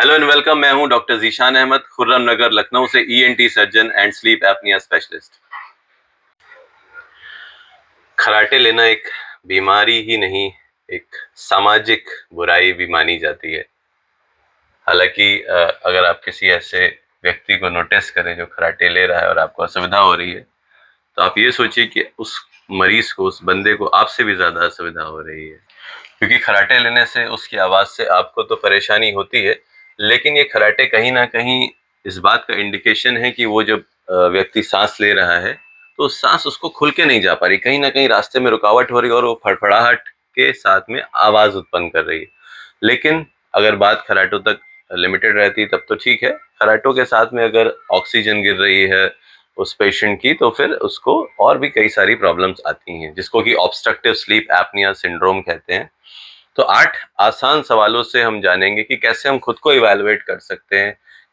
Hello and welcome. मैं हूं doctor Zeeshan Ahmad, Khurram Nagar Lucknow से ENT surgeon and sleep apnoea specialist. खराटे लेना एक बीमारी ही नहीं, एक सामाजिक बुराई भी मानी जाती है। हालांकि अगर आप किसी ऐसे व्यक्ति को नोटिस करें जो खराटे ले रहा है और आपको असुविधा हो रही है, तो आप ये सोचिए कि उस मरीज को, उस बंदे को आपसे भी ज्यादा असुविधा हो रही है। क्योंकि खराटे लेने से, उसकी आवाज से आपको तो परेशानी होती है, लेकिन ये खराटे कहीं ना कहीं इस बात का इंडिकेशन है कि वो जब व्यक्ति सांस ले रहा है तो सांस उसको खुल के नहीं जा पा रही, कहीं ना कहीं रास्ते में रुकावट हो रही है और वो फड़फड़ाहट के साथ में आवाज उत्पन्न कर रही है। लेकिन अगर बात खराटों तक लिमिटेड रहती तब तो ठीक है। खराटों के साथ में अगर ऑक्सीजन गिर रही है उस पेशेंट की, तो फिर उसको और भी कई सारी प्रॉब्लम्स आती हैं, जिसको कि ऑब्स्ट्रक्टिव स्लीप एपनिया सिंड्रोम कहते हैं। तो 8 आसान सवालों से हम जानेंगे कि कैसे हम खुद को इवैल्यूएट कर सकते हैं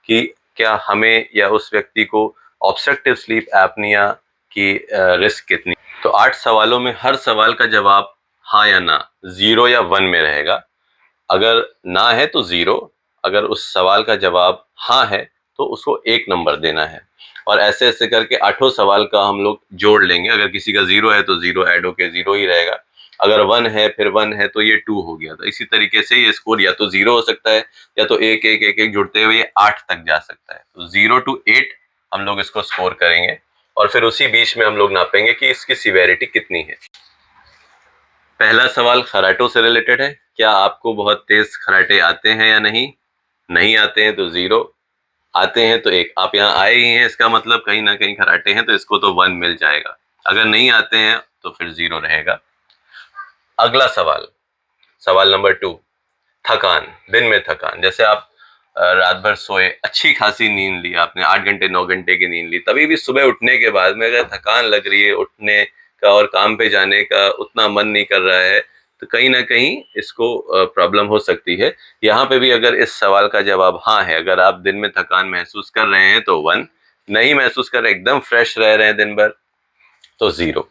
कि क्या हमें या उस व्यक्ति को ऑब्स्ट्रक्टिव स्लीप एपनिया की रिस्क कितनी। तो 8 सवालों में हर सवाल का जवाब हाँ या ना, 0 या 1 में रहेगा। अगर ना है तो 0, अगर उस सवाल का जवाब हाँ है तो उसको 1 नंबर देना है। और ऐसे ऐसे करके 8 सवाल का हम लोग जोड़ लेंगे। अगर किसी का 0 है तो 0 ऐड होके 0 ही रहेगा, अगर 1 है फिर 1 है तो ये 2 हो गया। तो इसी तरीके से ये स्कोर या तो 0 हो सकता है या तो 1 1 1 1 जुड़ते हुए ये 8 तक जा सकता है। तो 0 to 8 हम लोग इसको स्कोर करेंगे और फिर उसी बीच में हम लोग नापेंगे कि इसकी सिवेरिटी कितनी है। पहला सवाल खराटों से रिलेटेड है। क्या आपको बहुत तेज खराटे आते हैं या नहीं? नहीं आते हैं तो 0, आते हैं तो 1। आप यहाँ आए ही हैं, इसका मतलब कहीं ना कहीं खराटे हैं, तो इसको तो 1 मिल जाएगा। अगर नहीं आते हैं तो फिर 0 रहेगा। अगला सवाल, सवाल नंबर 2, थकान। दिन में थकान, जैसे आप रात भर सोए, अच्छी खासी नींद ली आपने, 8 घंटे 9 घंटे की नींद ली, तभी भी सुबह उठने के बाद में अगर थकान लग रही है, उठने का और काम पे जाने का उतना मन नहीं कर रहा है, तो कहीं ना कहीं इसको प्रॉब्लम हो सकती है। यहाँ पे भी अगर इस सवाल का जवाब हाँ है, अगर आप दिन में थकान महसूस कर रहे हैं तो 1, नहीं महसूस कर रहे, एकदम फ्रेश रह रहे हैं दिन भर, तो 0।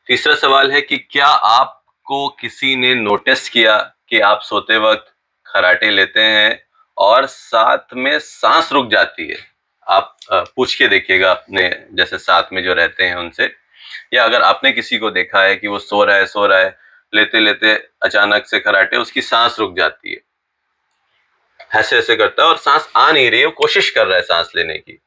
तीसरा सवाल है कि क्या आपको किसी ने नोटिस किया कि आप सोते वक्त खराटे लेते हैं और साथ में सांस रुक जाती है? आप पूछ के देखिएगा अपने जैसे साथ में जो रहते हैं उनसे, या अगर आपने किसी को देखा है कि वो सो रहा है, लेते लेते अचानक से खराटे उसकी सांस रुक जाती है, ऐसे ऐसे करता है और सांस आ नहीं रही है, वो कोशिश कर रहा है सांस लेने की।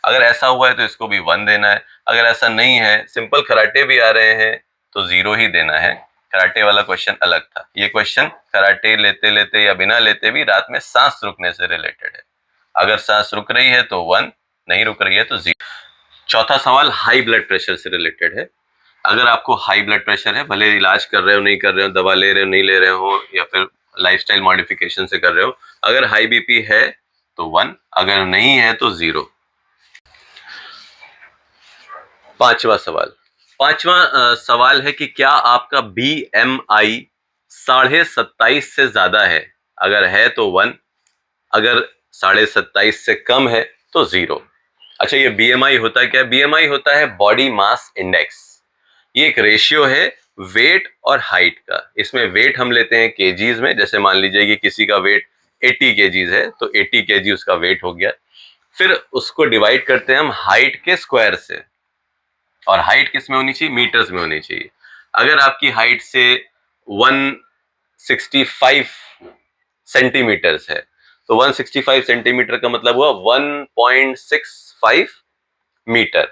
अगर ऐसा हुआ है तो इसको भी 1 देना है। अगर ऐसा नहीं है, सिंपल कराटे भी आ रहे हैं, तो 0 ही देना है। कराटे वाला क्वेश्चन अलग था, ये क्वेश्चन कराटे लेते लेते या बिना लेते भी रात में सांस रुकने से रिलेटेड है। अगर सांस रुक रही है तो 1, नहीं रुक रही है तो 0। चौथा सवाल हाई ब्लड प्रेशर से रिलेटेड है। अगर आपको हाई ब्लड प्रेशर है, भले इलाज कर रहे हो नहीं कर रहे हो, दवा ले रहे हो नहीं ले रहे हो, या फिर लाइफस्टाइल मॉडिफिकेशन से कर रहे हो, अगर हाई बीपी है तो 1, अगर नहीं है तो 0। पांचवा सवाल, पांचवा सवाल है कि क्या आपका BMI 27.5 से ज्यादा है? अगर है तो 1, अगर 27.5 से कम है तो 0। अच्छा, ये BMI होता क्या है? BMI होता है बॉडी मास इंडेक्स। ये एक रेशियो है वेट और हाइट का। इसमें वेट हम लेते हैं केजीज में, जैसे मान लीजिए कि किसी का वेट 80 केजीज है तो 80 केजी उसका वेट हो गया। फिर उसको डिवाइड करते हैं हम हाइट के स्क्वायर से, और हाइट किस में होनी चाहिए? मीटर्स में होनी चाहिए। अगर आपकी हाइट से 165 सेंटीमीटर्स है तो 165 सेंटीमीटर का मतलब हुआ 1.65 मीटर।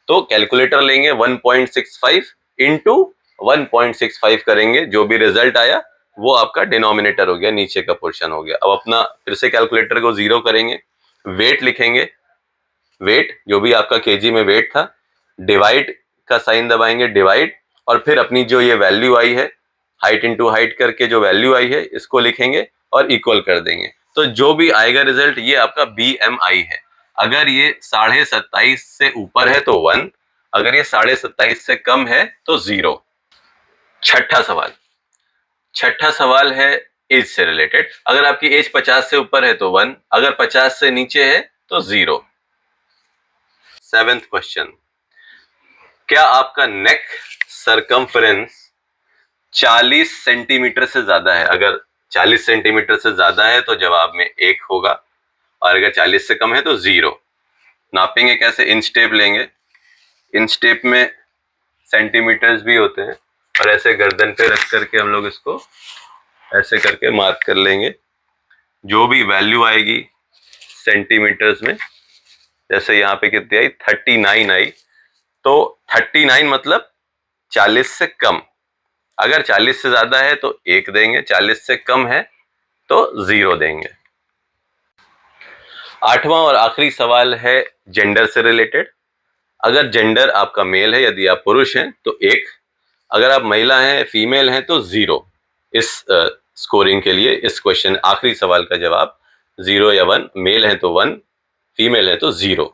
तो कैलकुलेटर लेंगे, 1.65 इंटू 1.65 करेंगे, जो भी रिजल्ट आया वो आपका डिनोमिनेटर हो गया, नीचे का पोर्शन हो गया। अब अपना फिर से कैलकुलेटर को 0 करेंगे, वेट लिखेंगे, वेट जो भी आपका केजी में वेट था, डिवाइड का साइन दबाएंगे, डिवाइड, और फिर अपनी जो ये वैल्यू आई है, हाइट इंटू हाइट करके जो वैल्यू आई है इसको लिखेंगे और इक्वल कर देंगे। तो जो भी आएगा रिजल्ट, ये आपका BMI है। अगर ये 27.5 से ऊपर है तो 1, अगर ये 27.5 से कम है तो 0। छठा सवाल, छठा सवाल है एज से रिलेटेड। अगर आपकी एज 50 से ऊपर है तो 1, अगर 50 से नीचे है तो 0। सेवेंथ क्वेश्चन, क्या आपका नेक सरकमफ्रेंस 40 सेंटीमीटर से ज्यादा है? अगर 40 सेंटीमीटर से ज़्यादा है तो जवाब में 1 होगा, और अगर 40 से कम है तो 0। नापेंगे कैसे? इंच टेप लेंगे, इंच टेप में सेंटीमीटर्स भी होते हैं, और ऐसे गर्दन पे रख करके हम लोग इसको ऐसे करके मार्क कर लेंगे। जो भी वैल्यू आएगी सेंटीमीटर्स में, जैसे यहाँ पे कितनी आई? 39 आई, तो 39 मतलब 40 से कम। अगर 40 से ज्यादा है तो 1 देंगे, 40 से कम है तो 0 देंगे। 8वां और आखिरी सवाल है जेंडर से रिलेटेड। अगर जेंडर आपका मेल है, यदि आप पुरुष हैं तो 1, अगर आप महिला हैं, फीमेल हैं तो 0। इस स्कोरिंग के लिए इस क्वेश्चन आखिरी सवाल का जवाब 0 या 1, मेल है तो 1, फीमेल है तो 0।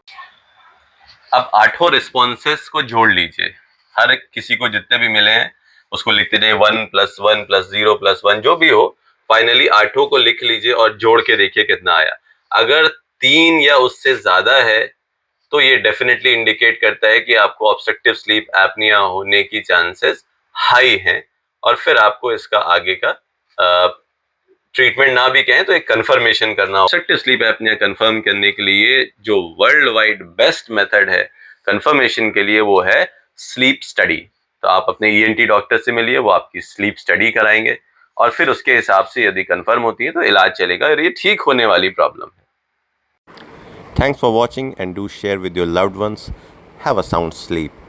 अब 8 रिस्पॉन्सेस को जोड़ लीजिए, हर किसी को जितने भी मिले हैं उसको लिखते जाइए, 1 + 1 + 0 + 1 जो भी हो, फाइनली 8 को लिख लीजिए और जोड़ के देखिए कितना आया। अगर 3 या उससे ज्यादा है तो ये डेफिनेटली इंडिकेट करता है कि आपको ऑब्स्ट्रक्टिव स्लीप एपनिया होने की चांसेस हाई हैं, और फिर आपको इसका आगे का ट्रीटमेंट ना भी कहें तो एक कंफर्मेशन करना। ऑब्स्ट्रक्टिव स्लीप एपनिया कंफर्म करने के लिए जो वर्ल्ड वाइड बेस्ट मेथड है कंफर्मेशन के लिए वो है स्लीप स्टडी। तो आप अपने ईएनटी डॉक्टर से मिलिए, वो आपकी स्लीप स्टडी कराएंगे, और फिर उसके हिसाब से यदि कंफर्म होती है तो इलाज चलेगा, और ये ठीक होने वाली प्रॉब्लम है। Thanks for watching and do share with your loved ones. Have a sound sleep.